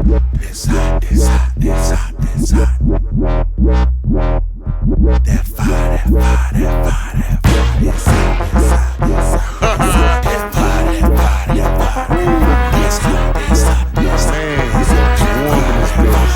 It's hot, it's hot, it's hot, it's hot. That fire, that fire, that fire, that fire. It's hot, it's hot, it's hot. That fire, that fire, that fire. It's hot, it's hot, it's hot. It's warm in this bitch.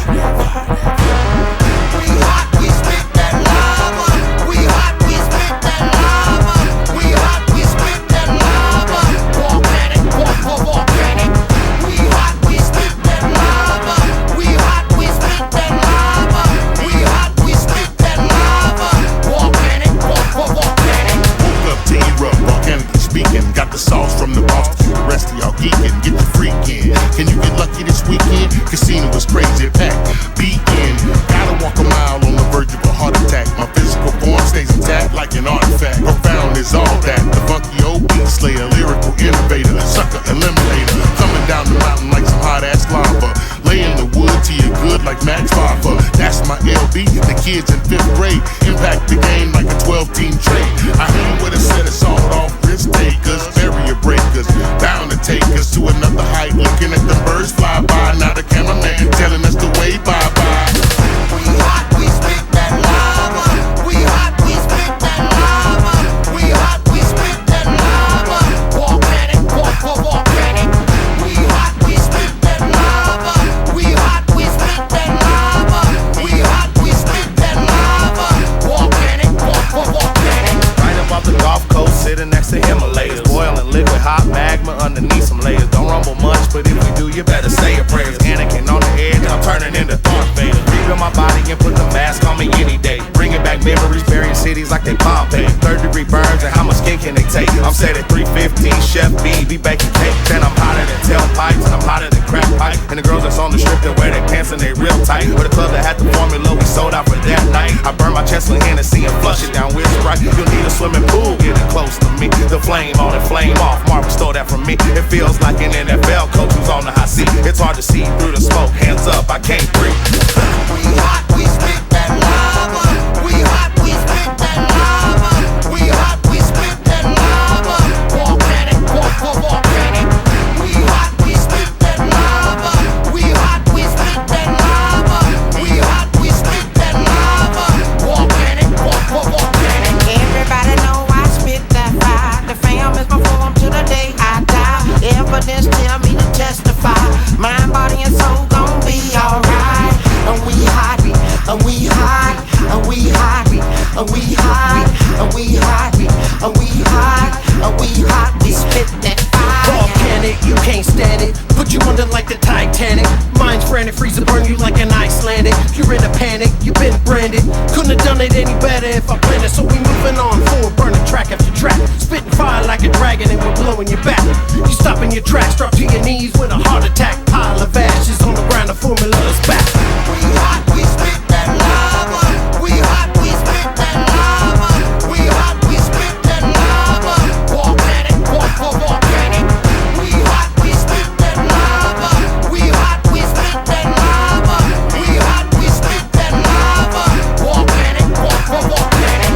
We hot, we spit that lava. We hot, we spit that lava. We hot, we spit that lava. Volcanic, volcanic. We hot, we spit that lava. We hot, we spit that lava. We hot, we spit that lava. Volcanic, volcanic. Woke up to erupt, volcanically speaking. Got the sauce from the boss to the rest of y'all geeking. Get your freak in. Can you get lucky this weekend? Casino was crazy packed. Beaten. Gotta walk a mile on the verge of a heart attack. My physical form stays intact like an artifact. Profound is all that. The funky old beat slayer, lyrical innovator, sucker eliminator. Coming down the mountain like some hot ass lava. Laying the wood till you're good like Max Barber. That's my LB. The kids in 5th grade impact the game like a 12-team trade. I hang with a set of sawed-off risk takers, barrier breakers, bound to take us to another height. Looking at the birds fly by. Now the cameraman telling us to wave bye-bye. We hot, we spit that lava. We hot, we spit that lava. We hot, we spit that lava. Volcanic, volcanic. We hot, we spit that lava. We hot, we spit that lava. We hot, we spit that lava. Volcanic, volcanic. Right up off the Gulf Coast, sitting next to Himalayas. Boiling liquid hot magma underneath some layers. Don't rumble much, but if we do, you better say your prayers. Anakin on the edge, I'm turning into Darth Vader. Rebuild my body and put the mask on me any day. Bringing back memories, burying cities like they Pompeii. 3rd-degree burns and how much skin can they take? I'm set at 315, Chef B, be baking cakes. And I'm hotter than tailpipes, and I'm hotter than crack pipe. And the girls that's on the strip that wear their pants and they real tight. With a club that had the formula, we sold out for that night. I burn my chest with Hennessy and flush it down with Sprite. You'll need a swimming pool getting close to me. The flame on and flame off, Marvin stole that from me. It feels like an NFL coach who's on the hot seat. It's hard to see through the smoke, hands up, I can't breathe. We hot, we spit that lava. We hot, we spit that lava. We hot, we spit that lava. Volcanic, volcanic. We hot, we spit that lava. We hot, we spit that lava. We hot, we spit that lava. Volcanic, volcanic. Everybody know I spit that fire. The fam is performed to the day I die. Evidence tell me to testify. Mind, body, and soul gon' be alright. And we hot, and we hot, and we hot, and we hot, and we hot, and we hot, and we hot. We spit that fire. Volcanic, you can't stand it. Put you under like the Titanic. Mind's frantic, freeze and burn you like an Icelandic. You're in a panic, you've been branded. Couldn't have done it any better if I planned it. So we moving on forward, burning track after track. Spitting fire like a dragon and we're blowing you back. You stopping your tracks, drop to your knees with a heart attack. Pile of ashes on the ground, the formula is back. We hot, we spit that lava. We hot, we spit that lava. We hot, we spit that lava. Volcanic, volcanic. We hot, we spit that lava. We hot, we spit that lava. We hot, we spit that lava. Volcanic, volcanic.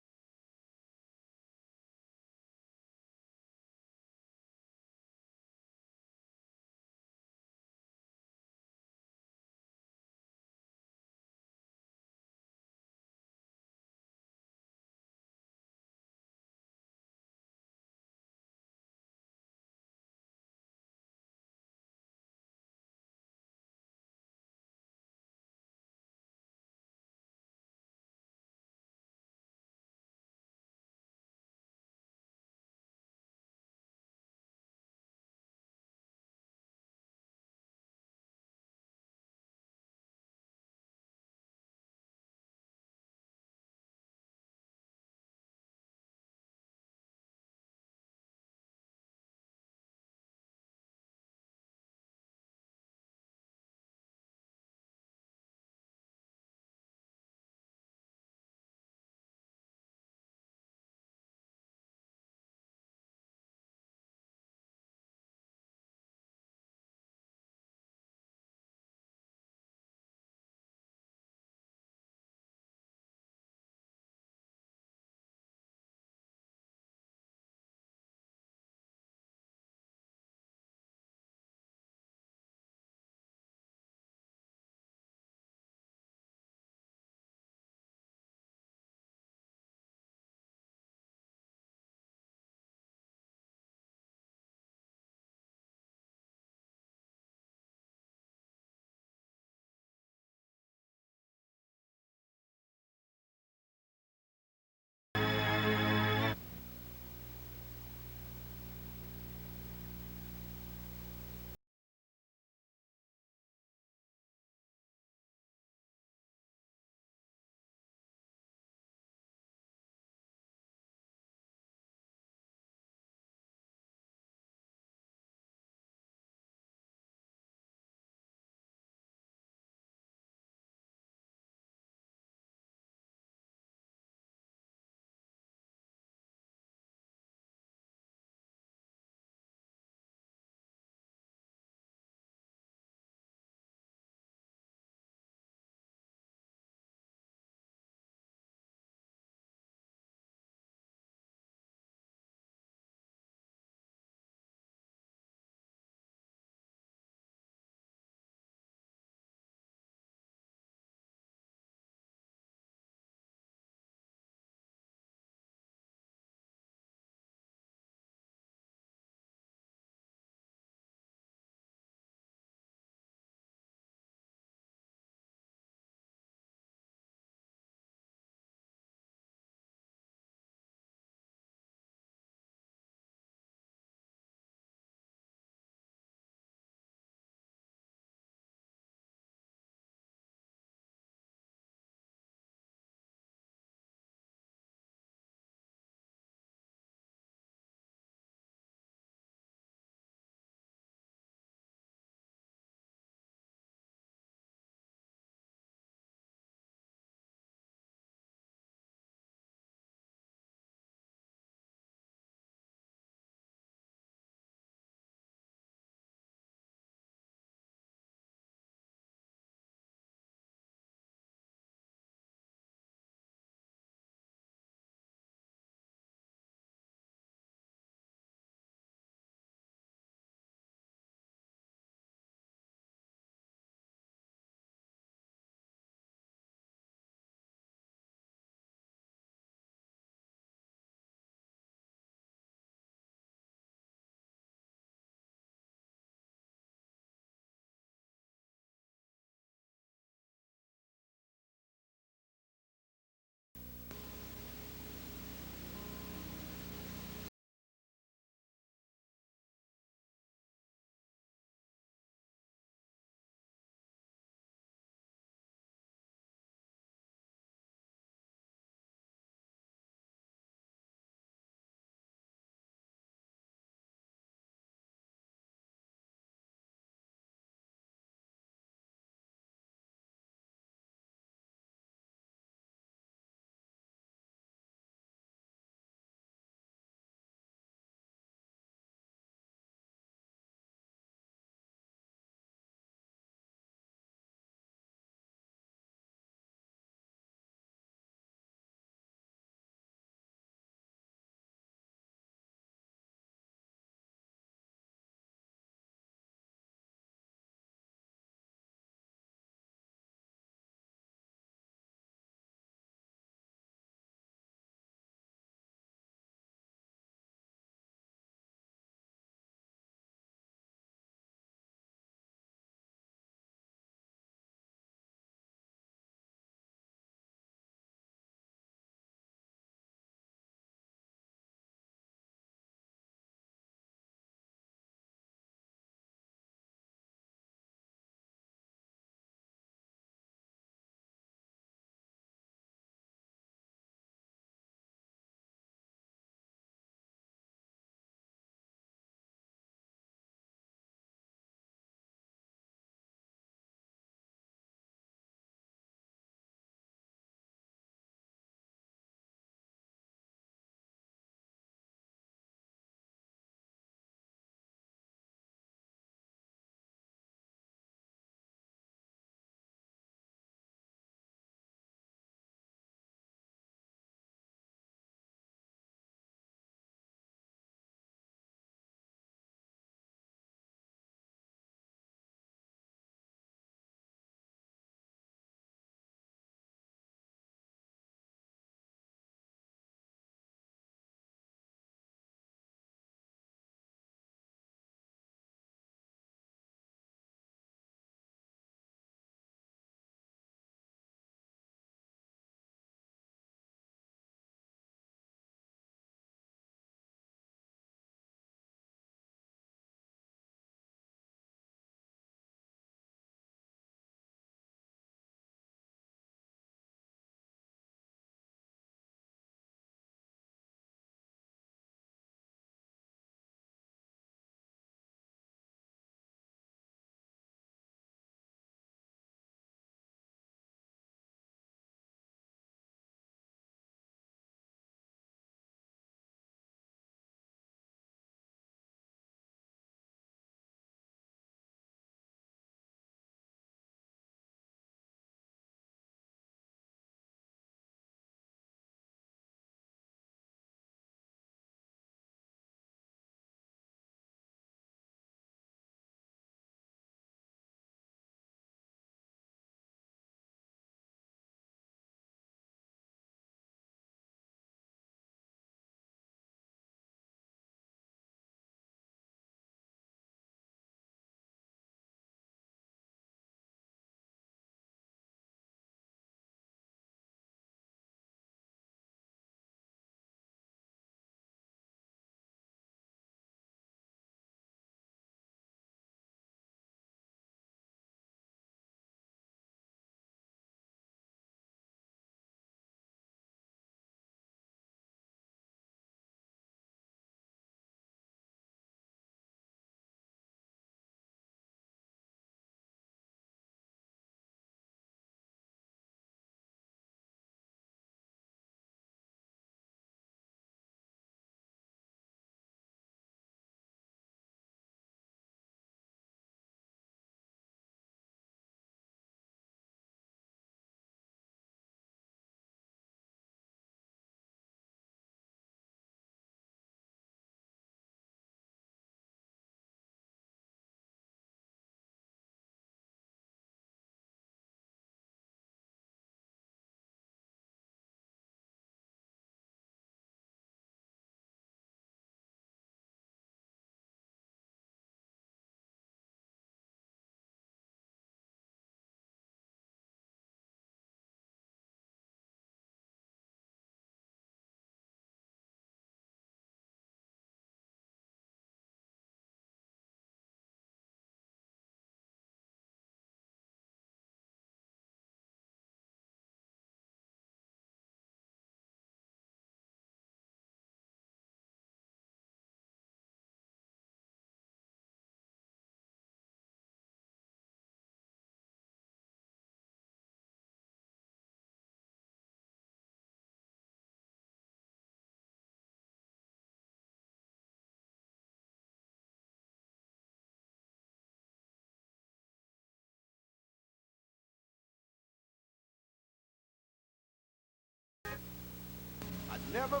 Never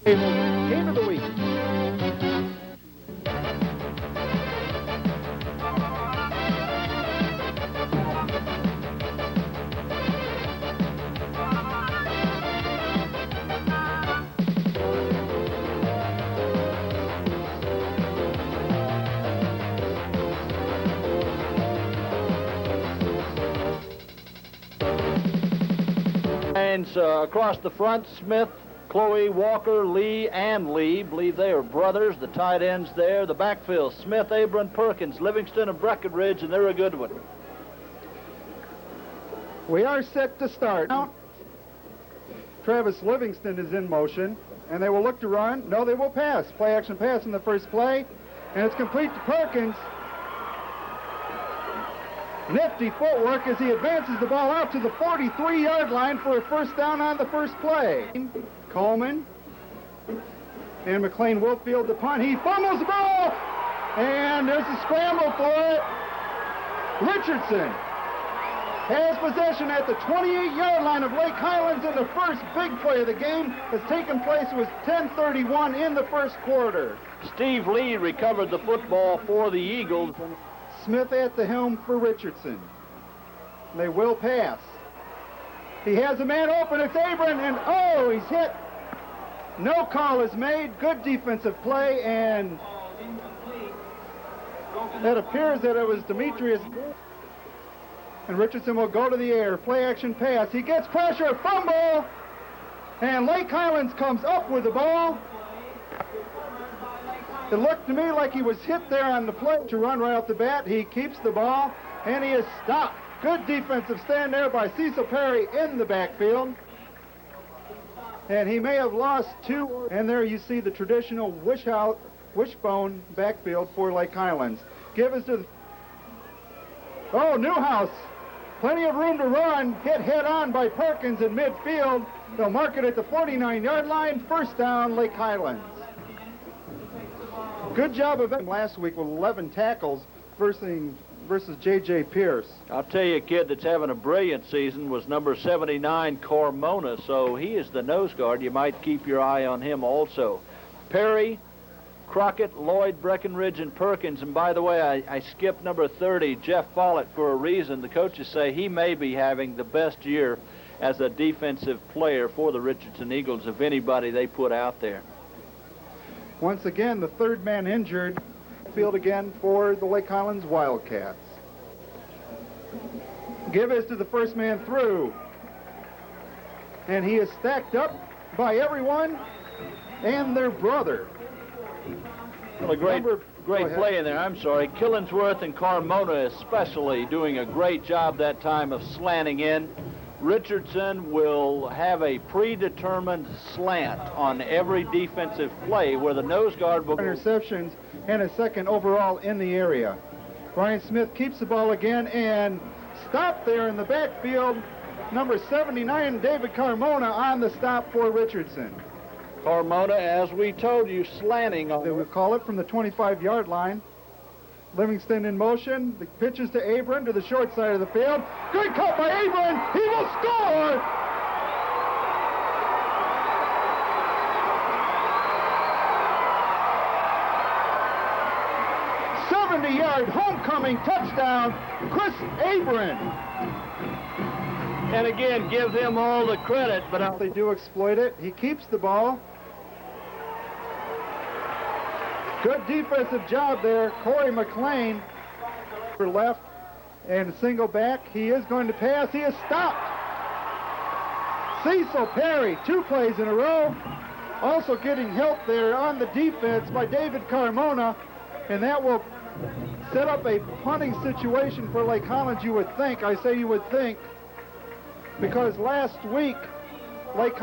Game of the week. Across the front, Smith, Chloe, Walker, Lee, and Lee. Believe they are brothers. The tight ends there. The backfield, Smith, Abron, Perkins, Livingston, and Breckenridge, and they're a good one. We are set to start. Travis Livingston is in motion, and they will look to run. No, they will pass. Play action pass in the first play, and it's complete to Perkins. Nifty footwork as he advances the ball out to the 43-yard line for a first down on the first play. Coleman and McLean will field the punt. He fumbles the ball, and there's a scramble for it. Richardson has possession at the 28-yard line of Lake Highlands, and the first big play of the game has taken place. It was 10:31 in the first quarter. Steve Lee recovered the football for the Eagles. Smith at the helm for Richardson. They will pass. He has a man open. It's Abron, and oh, he's hit. No call is made. Good defensive play, and it appears that it was Demetrius. And Richardson will go to the air. Play action pass. He gets pressure. Fumble. And Lake Highlands comes up with the ball. It looked to me like he was hit there on the play to run right off the bat. He keeps the ball, and he is stopped. Good defensive stand there by Cecil Perry in the backfield. And he may have lost two. And there you see the traditional wishbone backfield for Lake Highlands. Give us to the... Oh, Newhouse. Plenty of room to run. Hit head on by Perkins in midfield. They'll mark it at the 49-yard line. First down, Lake Highlands. Good job of him last week with 11 tackles versus J.J. Pierce. I'll tell you, a kid that's having a brilliant season was number 79, Carmona, so he is the nose guard. You might keep your eye on him also. Perry, Crockett, Lloyd, Breckenridge, and Perkins. And by the way, I skipped number 30, Jeff Follet, for a reason. The coaches say he may be having the best year as a defensive player for the Richardson Eagles of anybody they put out there. Once again, the third man injured. Field again for the Lake Highlands Wildcats. Give is to the first man through. And he is stacked up by everyone and their brother. Well, a great play in there. I'm sorry. Killingsworth and Carmona especially doing a great job that time of slanting in. Richardson will have a predetermined slant on every defensive play where the nose guard will... Interceptions and a second overall in the area. Brian Smith keeps the ball again and stopped there in the backfield. Number 79, David Carmona, on the stop for Richardson. Carmona, as we told you, slanting. They will call it from the 25-yard line. Livingston in motion. The pitches to Abron to the short side of the field. Good cut by Abron. He will score! '70-yard homecoming touchdown, Chris Abron. And again, give them all the credit, but they do exploit it. He keeps the ball. Good defensive job there. Corey McLean for left and a single back. He is going to pass. He is stopped. Cecil Perry, 2 plays in a row. Also getting help there on the defense by David Carmona. And that will set up a punting situation for Lake Highlands, you would think. I say you would think, because last week, Lake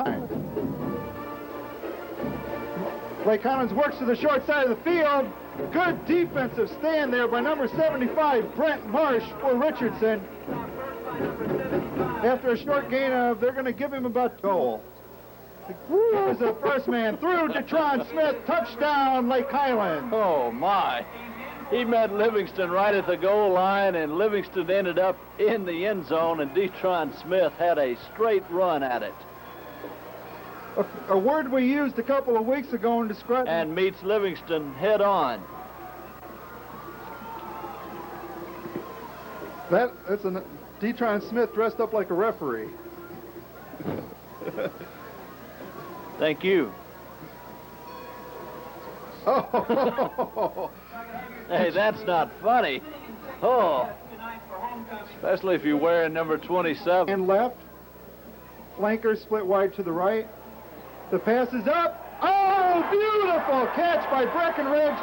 Highlands works to the short side of the field. Good defensive stand there by number 75, Brent Marsh, for Richardson. After a short gain of, they're going to give him about goal. There's the first man through. Detron Smith, touchdown, Lake Highlands. Oh, my. He met Livingston right at the goal line, and Livingston ended up in the end zone, and Detron Smith had a straight run at it. A word we used a couple of weeks ago in describing. And meets Livingston head on. That's a Detron Smith dressed up like a referee. Thank you. Oh. Hey, that's not funny. Oh. Especially if you're wearing number 27. And left. Flanker split wide to the right. The pass is up. Oh, beautiful catch by Breckenridge.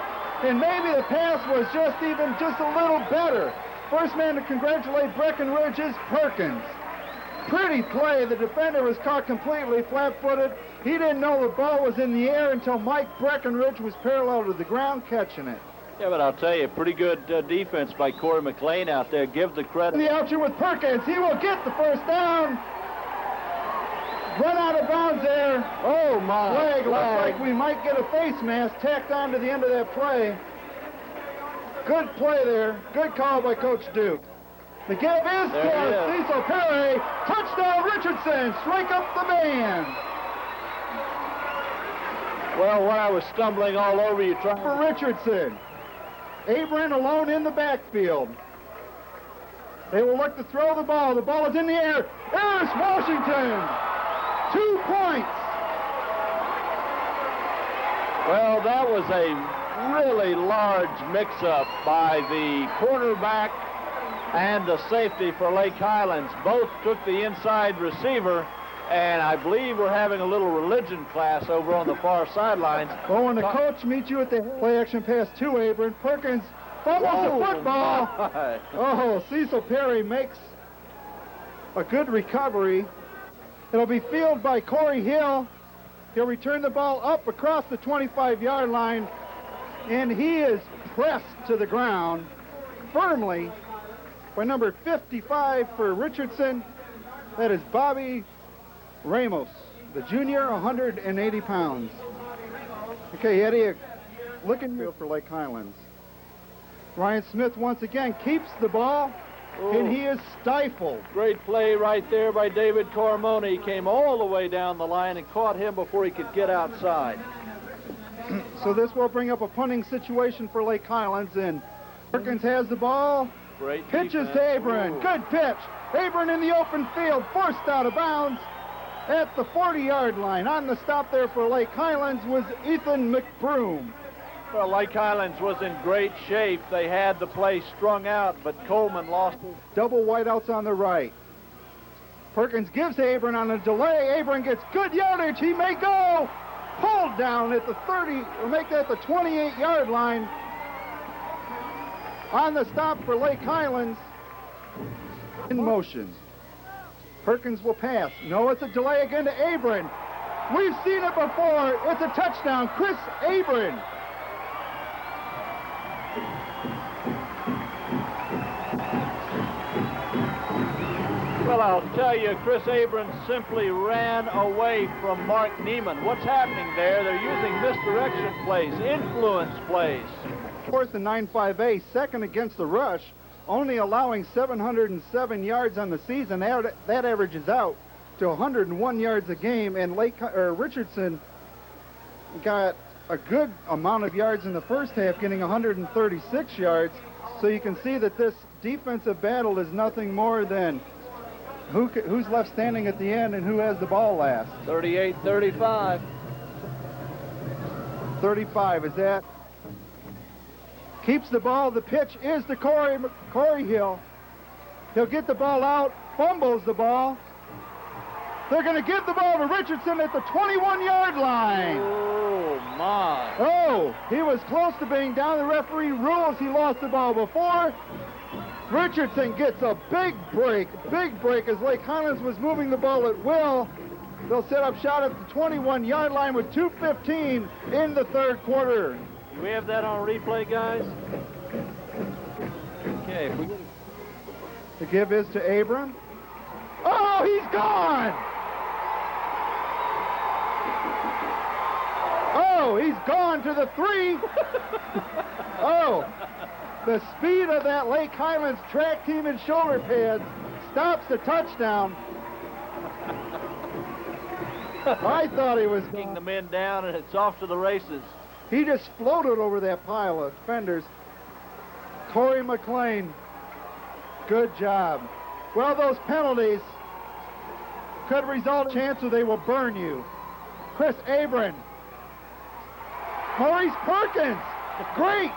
And maybe the pass was just a little better. First man to congratulate Breckenridge is Perkins. Pretty play. The defender was caught completely flat-footed. He didn't know the ball was in the air until Mike Breckenridge was parallel to the ground catching it. Yeah, but I'll tell you, pretty good defense by Corey McLean out there. Give the credit. The option with Perkins. He will get the first down. Run out of bounds there. Oh, my. Flag. Looks like we might get a face mask tacked on to the end of that play. Good play there. Good call by Coach Duke. The give is to Cecil Perry. Touchdown, Richardson. Strike up the band. Well, when I was stumbling all over you trying for Richardson. Abron alone in the backfield. They will look to throw the ball. The ball is in the air. There's Washington. 2 points. Well, that was a really large mix-up by the cornerback and the safety for Lake Highlands. Both took the inside receiver, and I believe we're having a little religion class over on the far sidelines. Well, when the coach meets you at the play-action pass to Abron, Perkins fumbles the football. My. Oh, Cecil Perry makes a good recovery. It'll be fielded by Corey Hill. He'll return the ball up across the 25-yard line, and he is pressed to the ground firmly by number 55 for Richardson. That is Bobby Ramoz, the junior, 180 pounds. Okay, Eddie, looking field for Lake Highlands. Ryan Smith once again keeps the ball, and he is stifled. Great play right there by David Carmona. He came all the way down the line and caught him before he could get outside. So this will bring up a punting situation for Lake Highlands, and Perkins has the ball. Great pitches defense. to Abron. Ooh. Good pitch. Abron in the open field, forced out of bounds at the 40-yard line. On the stop there for Lake Highlands was Ethan McBroom. Well, Lake Highlands was in great shape. They had the play strung out, but Coleman lost it. Double wideouts on the right. Perkins gives to Abron on a delay. Abron gets good yardage. He may go. Pulled down at the 30, or make that the 28-yard line. On the stop for Lake Highlands. In motion. Perkins will pass. No, it's a delay again to Abron. We've seen it before. It's a touchdown. Chris Abron. Well, I'll tell you, Chris Abron simply ran away from Mark Neiman. What's happening there? They're using misdirection plays, influence plays. Of course, the 9-5A, second against the rush, only allowing 707 yards on the season. That averages out to 101 yards a game, and Richardson got a good amount of yards in the first half, getting 136 yards. So you can see that this defensive battle is nothing more than who's left standing at the end and who has the ball last. 38-35. 35 is that. Keeps the ball. The pitch is to Corey Hill. He'll get the ball out, fumbles the ball. They're going to give the ball to Richardson at the 21-yard line. Oh, my. Oh, he was close to being down. The referee rules he lost the ball before. Richardson gets a big break as Lake Highlands was moving the ball at will. They'll set up shot at the 21-yard line with 2:15 in the third quarter. Do we have that on replay, guys? Okay. The give is to Abron. Oh, he's gone! Oh, he's gone to the 3. Oh, the speed of that Lake Highlands track team in shoulder pads stops the touchdown. I thought he was Taking the men down, and it's off to the races. He just floated over that pile of defenders. Corey McLean, good job. Well, those penalties could result in a chance where they will burn you. Chris Abron. Maurice Perkins. Great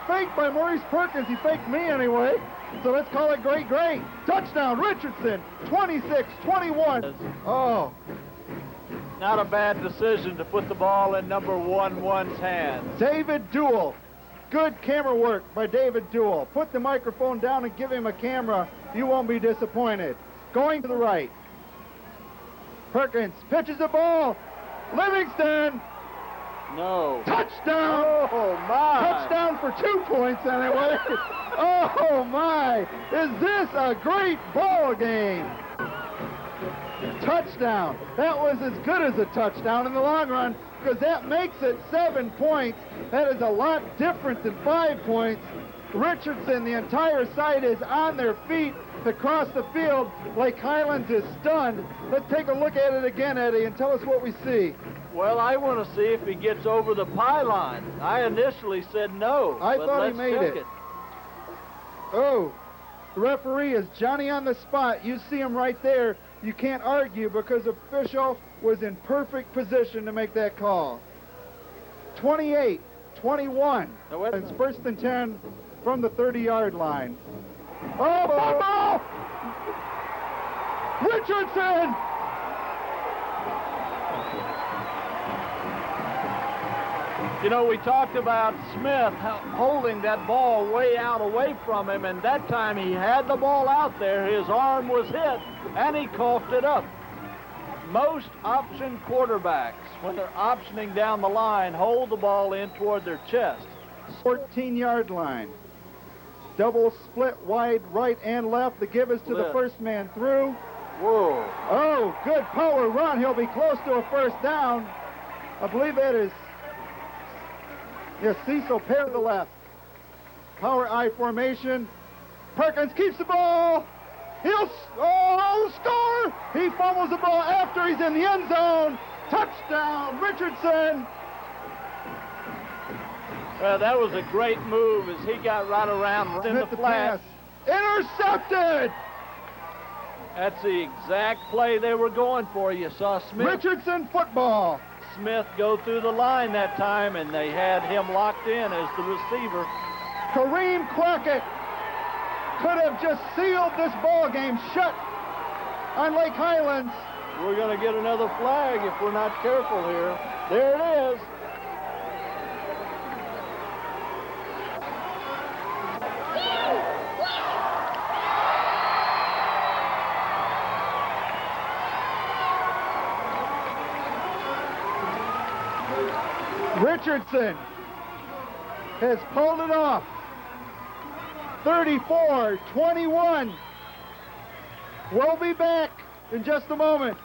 fake by Maurice Perkins. He faked me anyway. So let's call it great. Touchdown, Richardson, 26-21. Oh. Not a bad decision to put the ball in number 1-1's hands. David Duell. Good camera work by David Duell. Put the microphone down and give him a camera. You won't be disappointed. Going to the right. Perkins pitches the ball. Livingston. No. Touchdown. Oh, my. Touchdown for 2 points anyway. Oh, my. Is this a great ball game? Touchdown. That was as good as a touchdown in the long run, because that makes it 7 points. That is a lot different than 5 points. Richardson, the entire side is on their feet across the field. Lake Highlands is stunned. Let's take a look at it again, Eddie, and tell us what we see. Well, I want to see if he gets over the pylon. I initially said no. I but thought he let's made check it. Oh, the referee is Johnny on the spot. You see him right there. You can't argue because the official was in perfect position to make that call. 28-21. It's 1st and 10 from the 30-yard line. Oh, Richardson! You know, we talked about Smith holding that ball way out away from him, and that time he had the ball out there. His arm was hit, and he coughed it up. Most option quarterbacks, when they're optioning down the line, hold the ball in toward their chest. 14-yard line. Double split wide right and left. The give is to the first man through. Whoa. Oh, good power run. He'll be close to a first down. I believe that is, yes, Cecil Perry to the left. Power I formation. Perkins keeps the ball. He'll score. He fumbles the ball after he's in the end zone. Touchdown, Richardson. Well, that was a great move as he got right around in the flat. Intercepted. That's the exact play they were going for. You saw Smith. Richardson football. Smith go through the line that time, and they had him locked in as the receiver. Kareem Crockett could have just sealed this ball game shut on Lake Highlands. We're going to get another flag if we're not careful here. There it is. Richardson has pulled it off. 34-21. We'll be back in just a moment.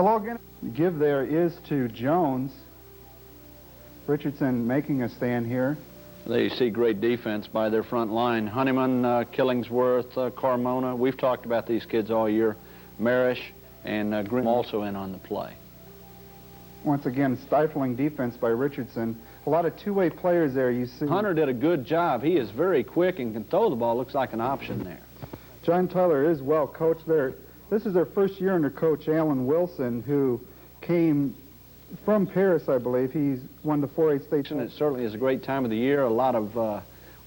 Hello again. The give there is to Jones. Richardson making a stand here. They see great defense by their front line. Honeyman, Killingsworth, Carmona. We've talked about these kids all year. Marish and Grimm also in on the play. Once again, stifling defense by Richardson. A lot of two-way players there, you see. Hunter did a good job. He is very quick and can throw the ball. Looks like an option there. John Tyler is well coached there. This is their first year under Coach Alan Wilson, who came from Paris, I believe. He's won the 4A state. And it certainly is a great time of the year. A lot of,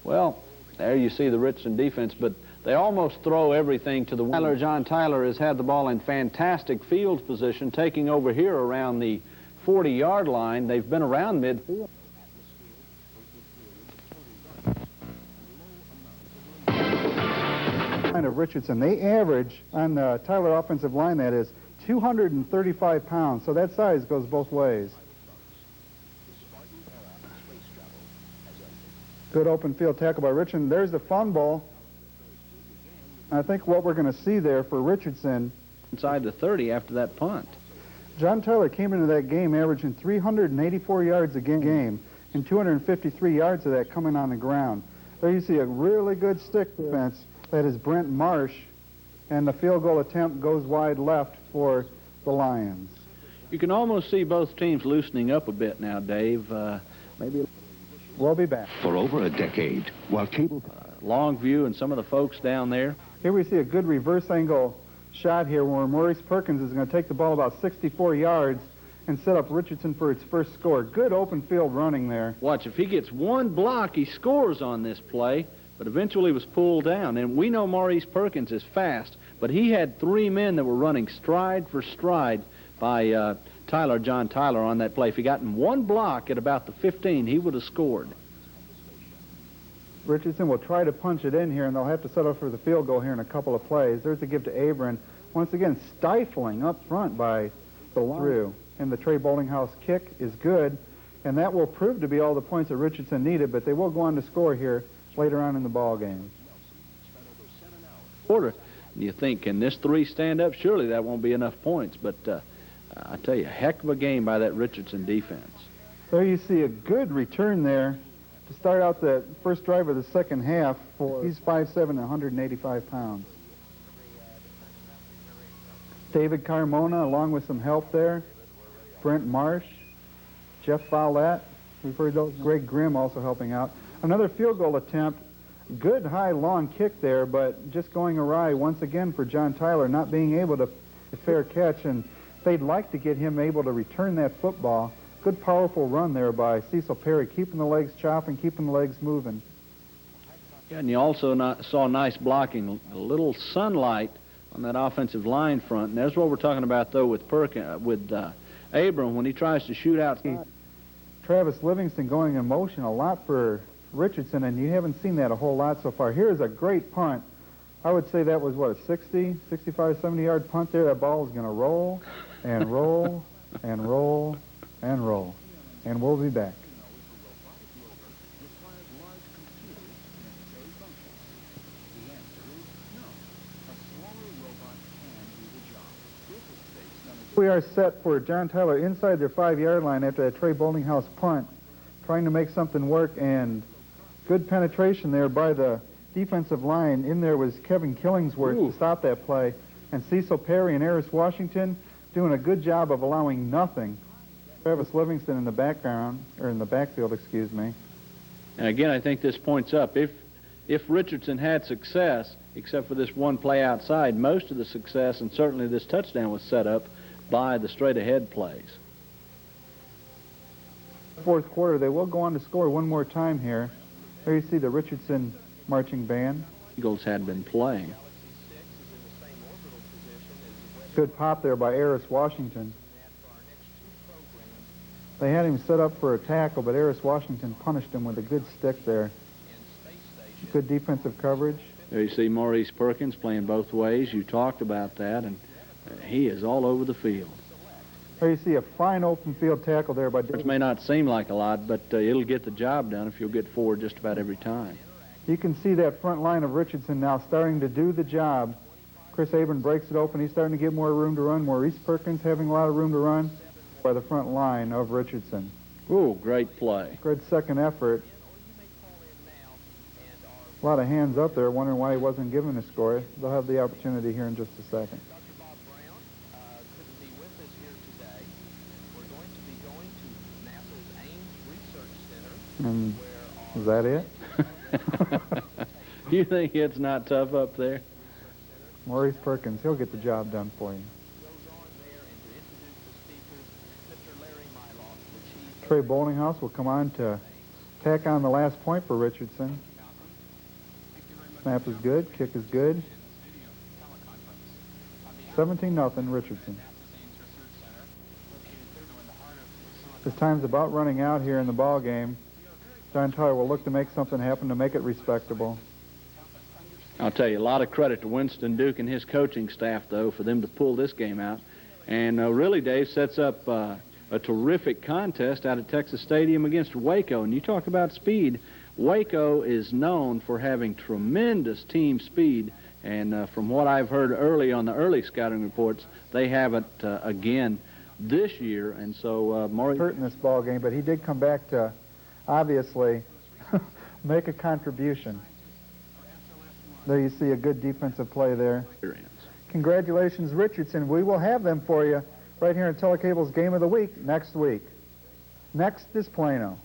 well, there you see the Richardson defense, but they almost throw everything to the wall. John Tyler has had the ball in fantastic field position, taking over here around the 40-yard line. They've been around midfield. Of Richardson, they average on the Tyler offensive line, that is 235 pounds, so that size goes both ways. Good open field tackle by Richardson. There's the fumble. I think what we're going to see there for Richardson, Inside the 30 after that punt. John Tyler came into that game averaging 384 yards a game and 253 yards of that coming on the ground. There you see a really good stick defense. That is Brent Marsh, and the field goal attempt goes wide left for the Lions. You can almost see both teams loosening up a bit now, Dave. Maybe we'll be back. For over a decade, while cable... Longview and some of the folks down there. Here we see a good reverse angle shot here where Maurice Perkins is going to take the ball about 64 yards and set up Richardson for its first score. Good open field running there. Watch, if he gets one block, he scores on this play, but eventually was pulled down. And we know Maurice Perkins is fast, but he had three men that were running stride for stride by John Tyler on that play. If he gotten one block at about the 15, he would have scored. Richardson will try to punch it in here, and they'll have to settle for the field goal here in a couple of plays. There's the give to Abron. Once again, stifling up front by the line through. And the Trey Bowlinghouse kick is good, and that will prove to be all the points that Richardson needed, but they will go on to score here later on in the ball game. Quarter, you think, can this three stand up? Surely that won't be enough points, but I tell you, a heck of a game by that Richardson defense. There you see a good return there to start out the first drive of the second half. He's 5'7", 185 pounds. David Carmona, along with some help there. Brent Marsh, Jeff Follet. We've heard those. Greg Grimm also helping out. Another field goal attempt. Good high long kick there, but just going awry once again for John Tyler, not being able to fair catch, and they'd like to get him able to return that football. Good powerful run there by Cecil Perry, keeping the legs chopping, keeping the legs moving. Yeah, and you also saw nice blocking, a little sunlight on that offensive line front, and that's what we're talking about though with Abram when he tries to shoot out. Travis Livingston going in motion a lot for Richardson, and you haven't seen that a whole lot so far. Here's a great punt. I would say that was, what, a 60, 65, 70-yard punt there. That ball is going to roll and roll and roll and roll. And we'll be back. We are set for John Tyler inside their 5-yard line after that Trey Bowlinghouse punt, trying to make something work, and good penetration there by the defensive line. In there was Kevin Killingsworth to stop that play, and Cecil Perry and Eris Washington doing a good job of allowing nothing. Travis Livingston in the background, or in the backfield, excuse me. And again, I think this points up. If Richardson had success, except for this one play outside, most of the success, and certainly this touchdown, was set up by the straight-ahead plays. Fourth quarter, they will go on to score one more time here. There you see the Richardson marching band. Eagles had been playing. Good pop there by Eris Washington. They had him set up for a tackle, but Eris Washington punished him with a good stick there. Good defensive coverage. There you see Maurice Perkins playing both ways. You talked about that, and he is all over the field. There you see a fine open field tackle there by... Which may not seem like a lot, but it'll get the job done if you'll get forward just about every time. You can see that front line of Richardson now starting to do the job. Chris Abron breaks it open. He's starting to get more room to run. Maurice Perkins having a lot of room to run by the front line of Richardson. Ooh, great play. Good second effort. A lot of hands up there wondering why he wasn't given a score. They'll have the opportunity here in just a second. And is that it? You think it's not tough up there? Maurice Perkins, he'll get the job done for you. Trey Bowlinghouse will come on to tack on the last point for Richardson. Snap is good, kick is good. 17-0 Richardson. His time's about running out here in the ball game. John Tyler will look to make something happen to make it respectable. I'll tell you, a lot of credit to Winston Duke and his coaching staff, though, for them to pull this game out. And really, Dave, sets up a terrific contest out at Texas Stadium against Waco. And you talk about speed. Waco is known for having tremendous team speed. And from what I've heard early on the early scouting reports, they have it again this year. And so Maurice hurt in this ball game, but he did come back to obviously make a contribution. There you see a good defensive play there. Congratulations, Richardson. We will have them for you right here in Telecable's Game of the Week next week. Next is Plano.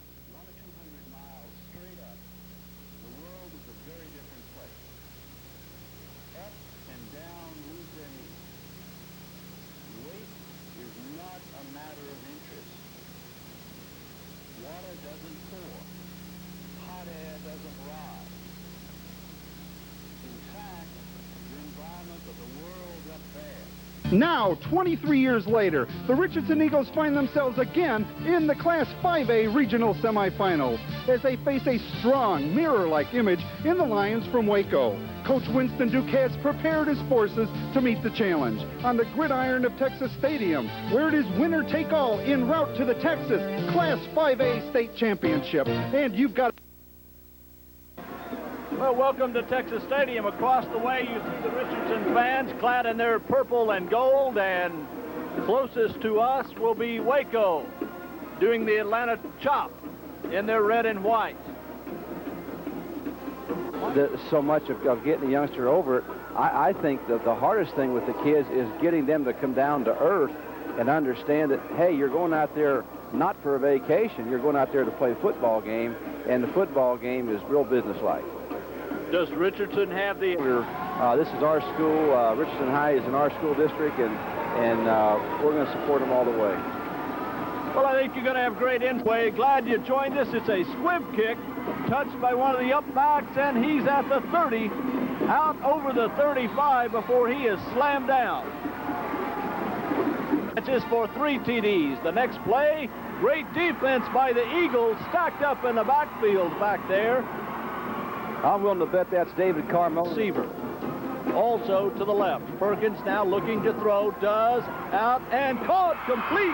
Now, 23 years later, the Richardson Eagles find themselves again in the Class 5A regional semifinals as they face a strong, mirror-like image in the Lions from Waco. Coach Winston Duke has prepared his forces to meet the challenge on the gridiron of Texas Stadium, where it is winner-take-all en route to the Texas Class 5A state championship. And you've got... Well, welcome to Texas Stadium. Across the way, you see the Richardson fans clad in their purple and gold, and closest to us will be Waco doing the Atlanta chop in their red and white. So much of getting the youngster over it, I think that the hardest thing with the kids is getting them to come down to earth and understand that, hey, you're going out there not for a vacation, you're going out there to play a football game, and the football game is real businesslike. Does Richardson have the... This is our school. Richardson High is in our school district, and we're going to support them all the way. Well, I think you're going to have great inplay. Glad you joined us. It's a squib kick, touched by one of the upbacks, and he's at the 30, out over the 35 before he is slammed down. That's just for 3 TDs. The next play, great defense by the Eagles, stacked up in the backfield back there. I'm willing to bet that's David Carmona. Receiver. Also to the left. Perkins now looking to throw, does, out, and caught, complete.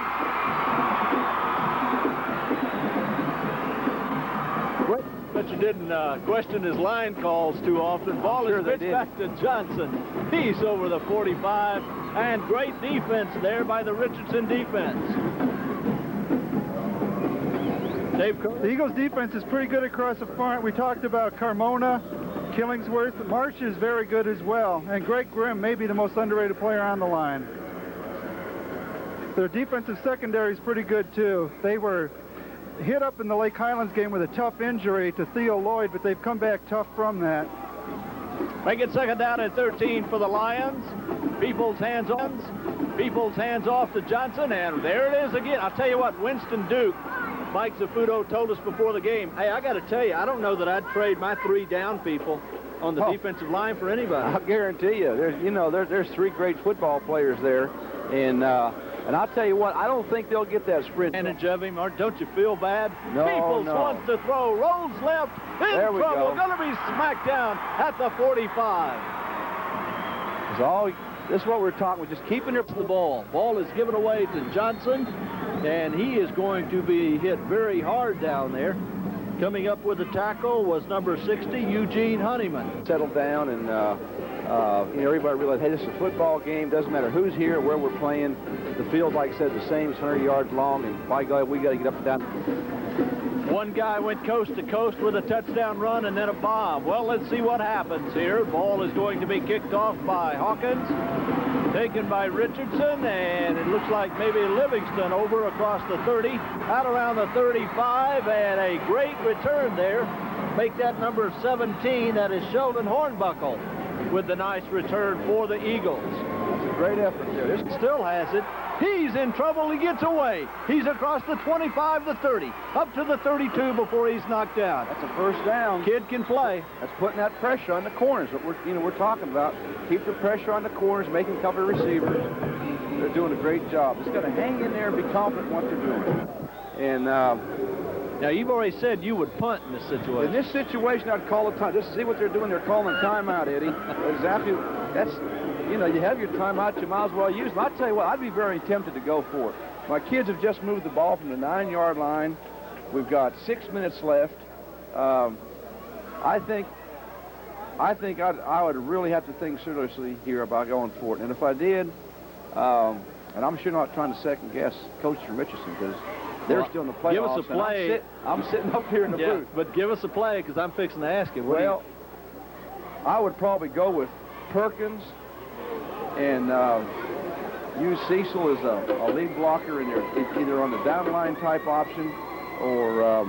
Bet you didn't question his line calls too often. Ball is pitched back to Johnson. He's over the 45, and great defense there by the Richardson defense. The Eagles defense is pretty good across the front. We talked about Carmona, Killingsworth. Marsh is very good as well. And Greg Grimm may be the most underrated player on the line. Their defensive secondary is pretty good too. They were hit up in the Lake Highlands game with a tough injury to Theo Lloyd, but they've come back tough from that. Make it second down and 13 for the Lions. People's hands off to Johnson, and there it is again. I'll tell you what, Winston Duke, Mike Zafuto told us before the game, hey, I got to tell you, I don't know that I'd trade my 3 down people on the defensive line for anybody. I'll guarantee you, there's 3 great football players there, and I'll tell you what, I don't think they'll get that sprint. Advantage of him, or don't you feel bad? No, Peoples wants to throw, rolls left, in trouble, going to be smacked down at the 45. This is what we're talking about, just keeping the ball. Ball is given away to Johnson, and he is going to be hit very hard down there. Coming up with the tackle was number 60, Eugene Honeyman. Settled down and everybody realized, hey, this is a football game. Doesn't matter who's here, where we're playing. The field, like I said, the same, is 100 yards long, and by God, we got to get up and down. One guy went coast to coast with a touchdown run and then a bomb. Well, let's see what happens here. Ball is going to be kicked off by Hawkins, taken by Richardson, and it looks like maybe Livingston over across the 30, out around the 35, and a great return there. Make that number 17. That is Sheldon Hornbuckle with the nice return for the Eagles. That's a great effort there. This still has it. He's in trouble. He gets away. He's across the 25, the 30, up to the 32 before he's knocked down. That's a first down. Kid can play. That's putting that pressure on the corners that we're talking about. Keep the pressure on the corners, making cover receivers. They're doing a great job. Just got to hang in there and be confident in what they're doing. And now, you've already said you would punt in this situation. In this situation, I'd call a time. Just to see what they're doing. They're calling timeout, Eddie. Exactly. That's, you have your timeout, you might as well use them. I'll tell you what, I'd be very tempted to go for it. My kids have just moved the ball from the 9-yard line. We've got 6 minutes left. I think I would really have to think seriously here about going for it. And if I did, and I'm sure not trying to second guess Coach Richardson, because they're still in the playoffs. Give us a play. I'm sitting up here in the booth. But give us a play, because I'm fixing to ask you. Well, I would probably go with Perkins and use Cecil as a lead blocker in there, either on the downline type option or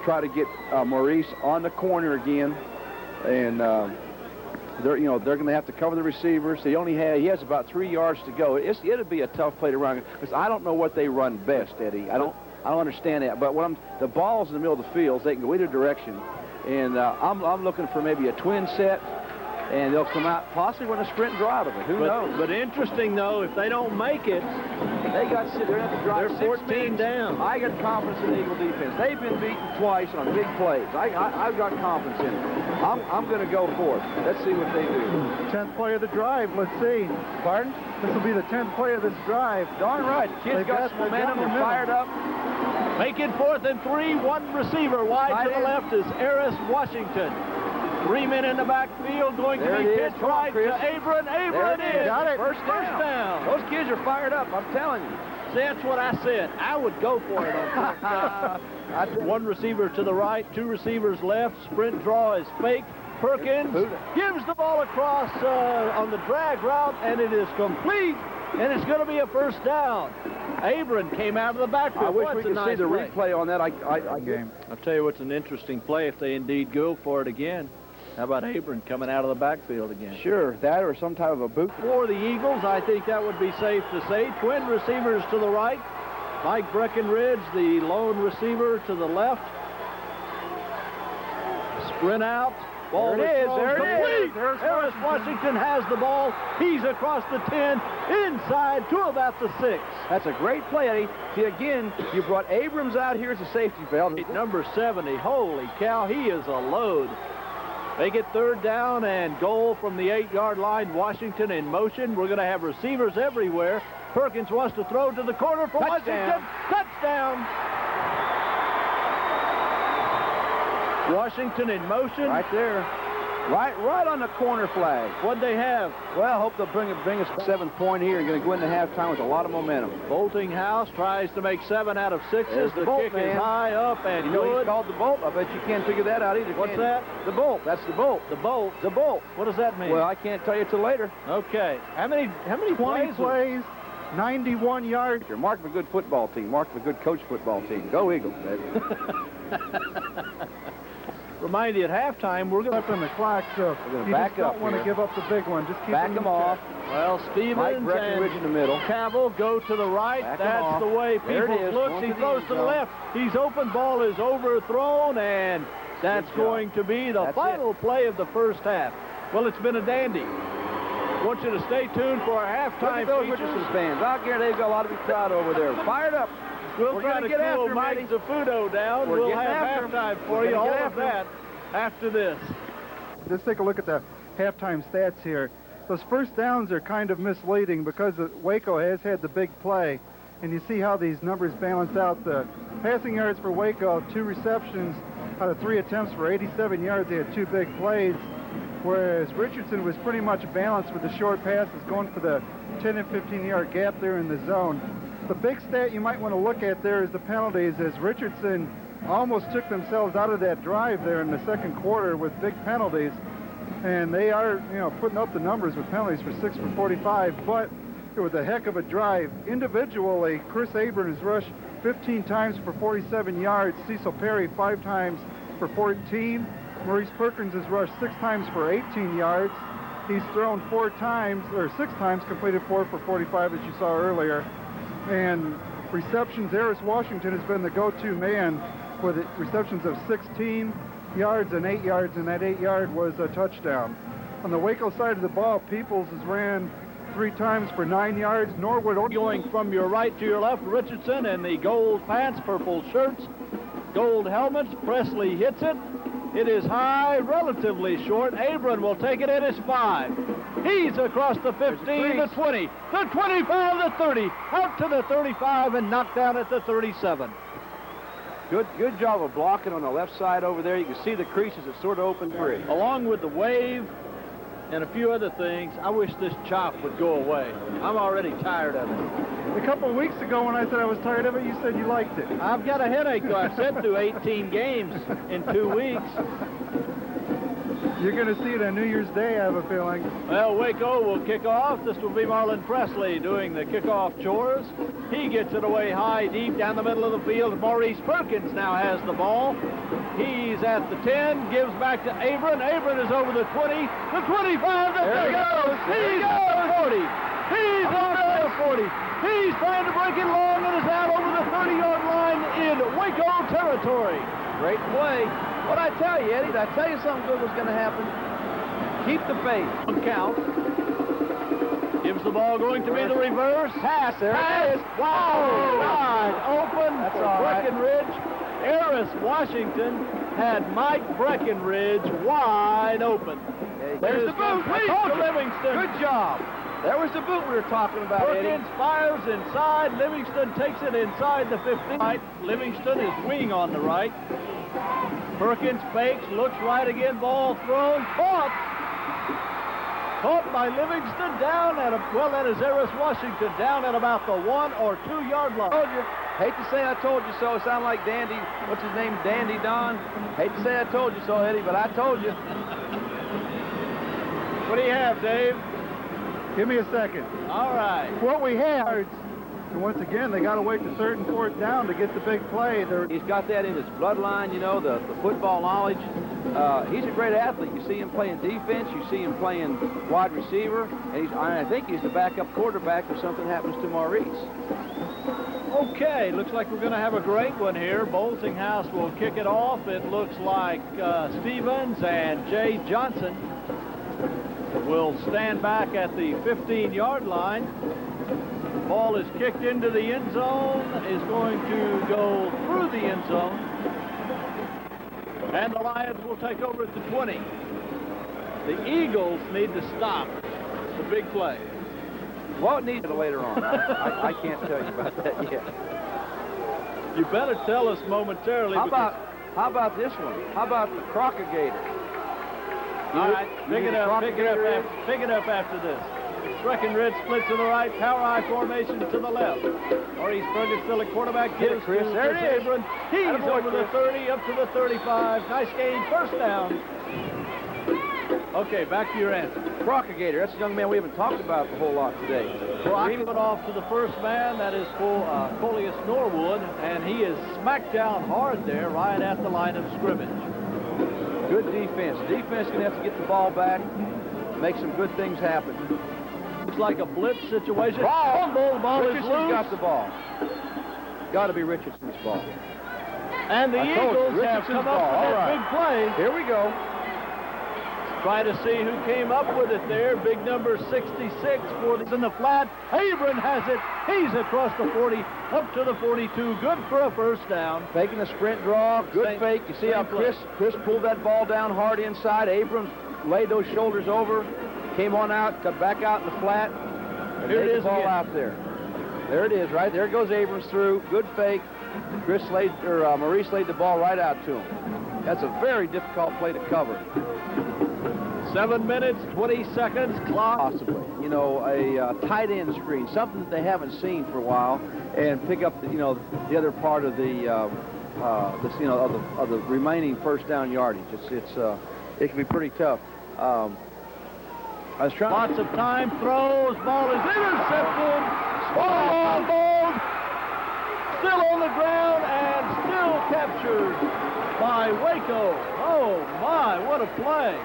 try to get Maurice on the corner again. And they're going to have to cover the receivers. He has about 3 yards to go. It'll be a tough play to run, because I don't know what they run best, Eddie. I don't understand that. But the ball's in the middle of the field, they can go either direction. And I'm looking for maybe a twin set, and they'll come out possibly with a sprint drive of it. Who knows? But interesting, though, if they don't make it, they're going to have to drive. They're 14 down. I got confidence in the Eagle defense. They've been beaten twice on big plays. I've got confidence in it. I'm going to go for it. Let's see what they do. 10th play of the drive. Let's see. Pardon? This will be the 10th play of this drive. Darn right. The kids got some momentum. They're fired up. Make it 4th and 3. One receiver wide to the left is Eris Washington. 3 men in the backfield going to be pitched right to Abron. Abron is. Got it. First down. Those kids are fired up, I'm telling you. See, that's what I said. I would go for it on 4th down. One receiver to the right, 2 receivers left. Sprint draw is fake. Perkins gives the ball across on the drag route, and it is complete, and it's going to be a first down. Abron came out of the backfield. I wish we could see the replay on that. I'll tell you what's an interesting play if they indeed go for it again. How about Abron coming out of the backfield again? Sure, that or some type of a boot. For the Eagles, I think that would be safe to say. Twin receivers to the right. Mike Breckenridge, the lone receiver, to the left. Sprint out. Ball there it is. Eris Washington has the ball. He's across the 10, inside to about the 6. That's a great play, Eddie. See, again, you brought Abrams out here as a safety valve. Number 70, holy cow, he is a load. They get 3rd down and goal from the 8-yard line. Washington in motion. We're going to have receivers everywhere. Perkins wants to throw to the corner for Washington. Touchdown. Washington in motion. Right there. Right on the corner flag. What'd they have? Well, I hope they'll bring us 7th point here. You're going to go into halftime with a lot of momentum. Boltinghouse tries to make 7 out of 6. The bolt, kick man. is high up and you know good. He's called the bolt. I bet you can't figure that out either. What's that? The bolt. That's the bolt. The bolt. The bolt. What does that mean? Well, I can't tell you till later. Okay. How many 20 plays, 91 yards. You're marking a good football team. Marking a good coach football team. Go Eagles, baby. Remind you, at halftime, we're going to on the clock, so you back just don't want to give up the big one. Just keep back them off. Well, Stevens Mike Breckenridge in the middle. Cavill go to the right. That's the way people look. He throws to the left. He's open. Ball is overthrown, and that's going to be the final play of the first half. Well, it's been a dandy. I want you to stay tuned for our halftime those features. Richardson fans out there, they've got a lot to be proud over there. Fired up. We'll try to cool Mike Zafudo down. We'll have halftime for you. All of that after this. Let's take a look at the halftime stats here. Those first downs are kind of misleading because Waco has had the big play. And you see how these numbers balance out. The passing yards for Waco, 2 receptions, Out of 3 attempts for 87 yards, they had 2 big plays, whereas Richardson was pretty much balanced with the short passes, going for the 10 and 15-yard gap there in the zone. The big stat you might want to look at there is the penalties, as Richardson almost took themselves out of that drive there in the second quarter with big penalties. And they are, putting up the numbers with penalties for 6 for 45, but it was a heck of a drive. Individually, Chris Abron has rushed 15 times for 47 yards. Cecil Perry 5 times for 14. Maurice Perkins has rushed 6 times for 18 yards. He's thrown 6 times, completed 4 for 45, as you saw earlier. And receptions, Harris Washington has been the go-to man with receptions of 16 yards and 8 yards, and that 8-yard was a touchdown. On the Waco side of the ball, Peoples has ran 3 times for 9 yards. Norwood going from your right to your left. Richardson in the gold pants, purple shirts, gold helmets. Presley hits it. It is high, relatively short. Abron will take it. It is 5. He's across the 15, the 20, the 25, the 30, out to the 35, and knocked down at the 37. Good job of blocking on the left side over there. You can see the creases that sort of open free. Along with the wave and a few other things, I wish this chop would go away. I'm already tired of it. A couple of weeks ago when I said I was tired of it, you said you liked it. I've got a headache, though. I've sat through 18 games in 2 weeks. You're going to see it on New Year's Day, I have a feeling. Well, Waco will kick off. This will be Marlon Presley doing the kickoff chores. He gets it away high, deep down the middle of the field. Maurice Perkins now has the ball. He's at the 10, gives back to Abron. Abron is over the 20, the 25, the 30. He's over the 40. He's over the 40. He's trying to break it long and is out over the 30-yard line in Waco territory. Great play. What'd I tell you, Eddie? Did I tell you something good was going to happen? Keep the faith. Count. Gives the ball going to be the reverse. Pass. There it is. Wow. Wide open. That's for all right. Breckenridge. Harris Washington had Mike Breckenridge wide open. There's the boot. To Livingston. Good job. There was the boot we were talking about, Perkins Eddie. fires inside. Livingston takes it inside the 15. Livingston is wing on the right. Perkins fakes, looks right again, ball thrown, caught by Livingston down at that is Harris Washington down at about the 1 or 2 yard line. Told you. Hate to say I told you so. Sound like Dandy, what's his name, Dandy Don? Hate to say I told you so, Eddie, but I told you. What do you have, Dave? Give me a second. All right. What we have, and once again, they got to wait to 3rd and 4th down to get the big play. He's got that in his bloodline, the football knowledge. He's a great athlete. You see him playing defense. You see him playing wide receiver. And I think he's the backup quarterback if something happens to Maurice. Okay, looks like we're going to have a great one here. Boltinghouse will kick it off. It looks like Stevens and Jay Johnson will stand back at the 15-yard line. Ball is kicked into the end zone, is going to go through the end zone, and the Lions will take over at the 20. The Eagles need to stop the big play. What needs it later on? I can't tell you about that yet. You better tell us momentarily. How about this one? How about the Crocagator? All right, pick it up after this. Breckenridge splits to the right, power I formation to the left. Maurice Perkins still at quarterback. Gives Chris. to There Chris it is. Abron. He's over the 30, up to the 35. Nice gain, first down. Okay, back to your answer. Crocagator, that's a young man we haven't talked about a whole lot today. Leave it off to the first man, that is Coleus Norwood, and he is smacked down hard there right at the line of scrimmage. Good defense. Defense going to have to get the ball back, make some good things happen. Looks like a blitz situation. Fumble. The ball is Richardson's loose. got the ball. Got to be Richardson's ball. And the Eagles have come up with that big play. Here we go. Try to see who came up with it there. Big number 66 for in the flat. Abron has it. He's across the 40, up to the 42. Good for a first down. Faking a sprint draw. Good fake. You see how Chris pulled that ball down hard inside. Abron laid those shoulders over, came on out, got back out in the flat, and Here it laid is the ball again. out there. There it is, right there goes Abrams through. Good fake. Maurice laid the ball right out to him. That's a very difficult play to cover. 7 minutes, 20 seconds, clock. Possibly, you know, a tight end screen, something that they haven't seen for a while, and pick up, you know, the other part of the, of the remaining first down yardage. It can be pretty tough. I was trying. Lots of time, throws, ball is intercepted. Ball still on the ground and still captured by Waco. Oh my, what a play.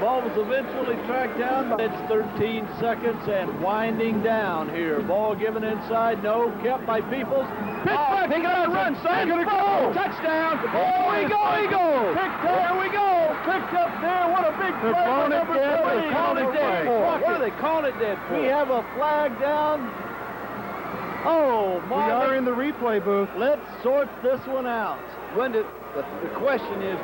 Ball was eventually tracked down. It's 13 seconds and winding down here. Ball given inside, no, kept by Peoples. Picked back, they got to run, son. Gonna go. Touchdown. Oh, Eagles. There we go. Picked up there. What a big play. They're calling it dead. They're calling it dead. What are they calling it dead for? We have a flag down. Oh, my. We are in the replay booth. Let's sort this one out. When did the question is,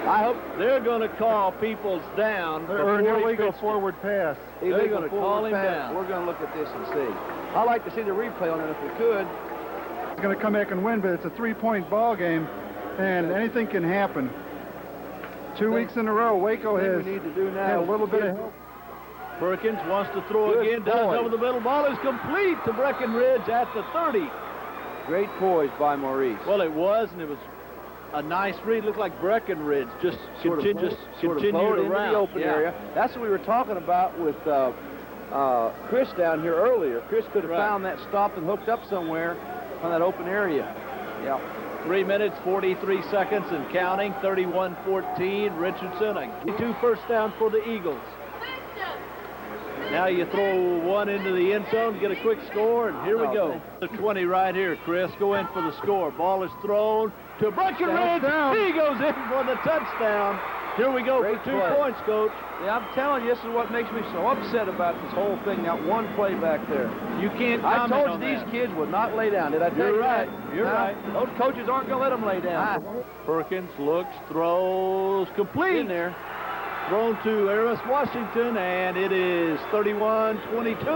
I hope they're going to call Peoples down. Or an illegal forward pass. They're going to call him down. We're going to look at this and see. I'd like to see the replay on it if we could. He's going to come back and win, but it's a 3-point ball game, and anything can happen. 2 weeks in a row, Waco has we need to do now had a little bit of help. Perkins wants to throw Good again, does boy. over the middle. Ball is complete to Breckenridge at the 30. Great poise by Maurice. Well, it was, and it was a nice read. Looked like Breckenridge just continued into around the open area. That's what we were talking about with Chris down here earlier. Chris could have found that stop and hooked up somewhere on that open area. Yeah. 3 minutes, 43 seconds and counting. 31-14. Richardson, a 2 first down for the Eagles. Now you throw one into the end zone, get a quick score, and here we go. The 20 right here, Chris. Go in for the score. Ball is thrown to Breckenridge. He goes in for the touchdown. Here we go for 2 points, Coach. Yeah, I'm telling you, this is what makes me so upset about this whole thing. That one play back there. You can't I comment told you on these that. kids would not lay down. Did I tell you right. that? You're right. Those coaches aren't going to let them lay down. Perkins looks, throws, complete. In there. Thrown to Eris Washington, and it is 31-22.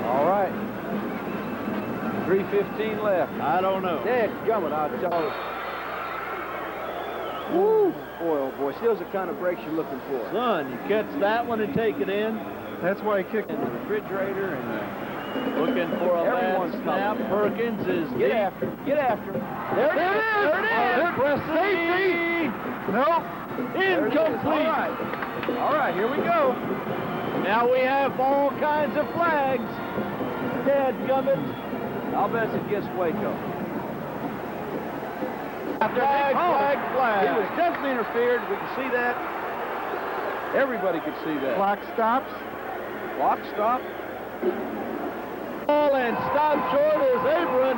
All right. 3:15 left. I don't know. Dadgummit, I'll tell you. Woo! Boy, oh boy. See, those are the kind of breaks you're looking for. Son, you catch that one and take it in. That's why he kicked In the refrigerator and Looking for a Everyone's last snap. coming. Perkins is get deep. after him. Get after him. There it is. Press safety. Nope. Incomplete. All right, here we go. Now we have all kinds of flags. Dadgummit. I'll bet it's against Waco. Flag. He was definitely interfered. We can see that. Everybody could see that. Clock stops. Clock stop. Ball and stop short is Abron.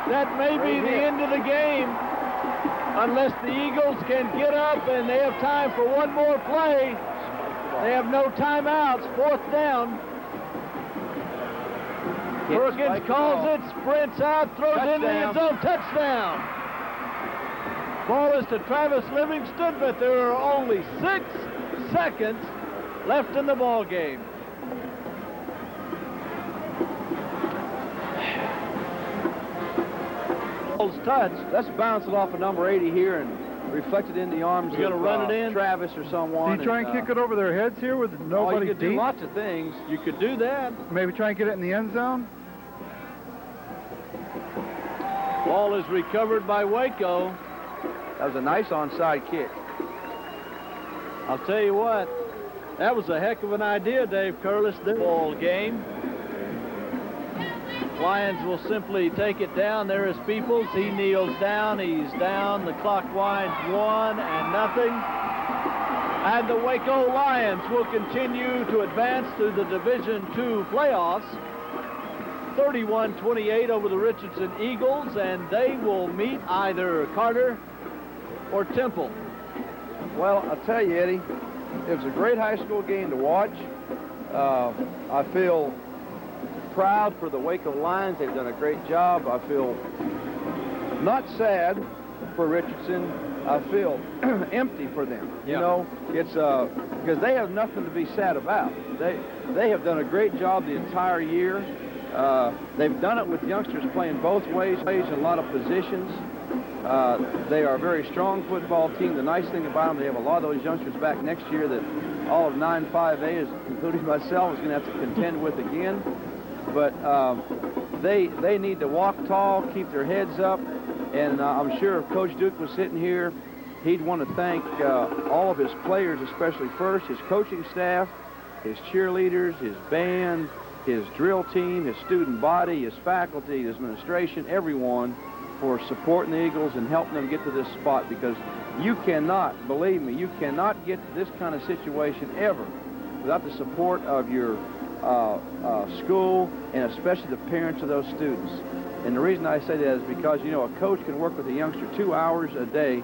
That may be the end of the game. Unless the Eagles can get up and they have time for one more play. They have no timeouts. 4th down. Perkins calls it, sprints out, throws into the end zone. Touchdown. Ball is to Travis Livingston, but there are only 6 seconds left in the ball game. Touch. Let's bounce it off of number 80 here and reflect it in the arms You of gonna run it in? Travis or someone. Do you try and kick it over their heads here with nobody you could deep? do lots of things. You could do that. Maybe try and get it in the end zone? Ball is recovered by Waco. That was a nice onside kick. I'll tell you what, that was a heck of an idea, Dave Curlis. This ball game. Lions will simply take it down. There is Peoples. He kneels down. He's down. The clock winds 1-0. And the Waco Lions will continue to advance through the Division II playoffs. 31-28 over the Richardson Eagles, and they will meet either Carter or Temple. Well, I'll tell you, Eddie, it was a great high school game to watch. I feel proud for the Waco Lions. They've done a great job. I feel not sad for Richardson. I feel empty for them. You know, it's because they have nothing to be sad about. They have done a great job the entire year. They've done it with youngsters playing both ways in a lot of positions. They are a very strong football team. The nice thing about them, they have a lot of those youngsters back next year that all of 9-5A, including myself, is going to have to contend with again. But they need to walk tall, keep their heads up, and I'm sure if Coach Duke was sitting here, he'd want to thank all of his players, especially first, his coaching staff, his cheerleaders, his band, his drill team, his student body, his faculty, his administration, everyone for supporting the Eagles and helping them get to this spot, because you cannot, believe me, you cannot get to this kind of situation ever without the support of your school and especially the parents of those students. And the reason I say that is because, you know, a coach can work with a youngster 2 hours a day.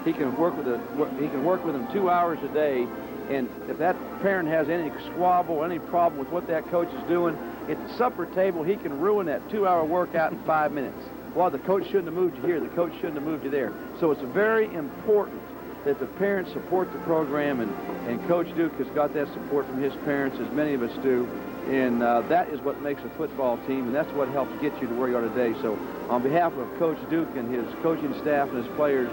He can work with them 2 hours a day, and if that parent has any squabble, any problem with what that coach is doing, at the supper table, he can ruin that 2-hour workout in 5 minutes. Well, the coach shouldn't have moved you here. The coach shouldn't have moved you there. So it's very important that the parents support the program, and Coach Duke has got that support from his parents, as many of us do. And that is what makes a football team, and that's what helps get you to where you are today. So on behalf of Coach Duke and his coaching staff and his players,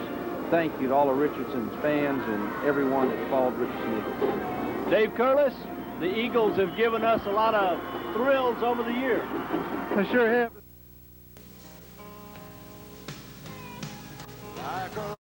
thank you to all of Richardson's fans and everyone that followed Richardson Eagles. Dave Curlis, the Eagles have given us a lot of thrills over the years. I sure have. Like a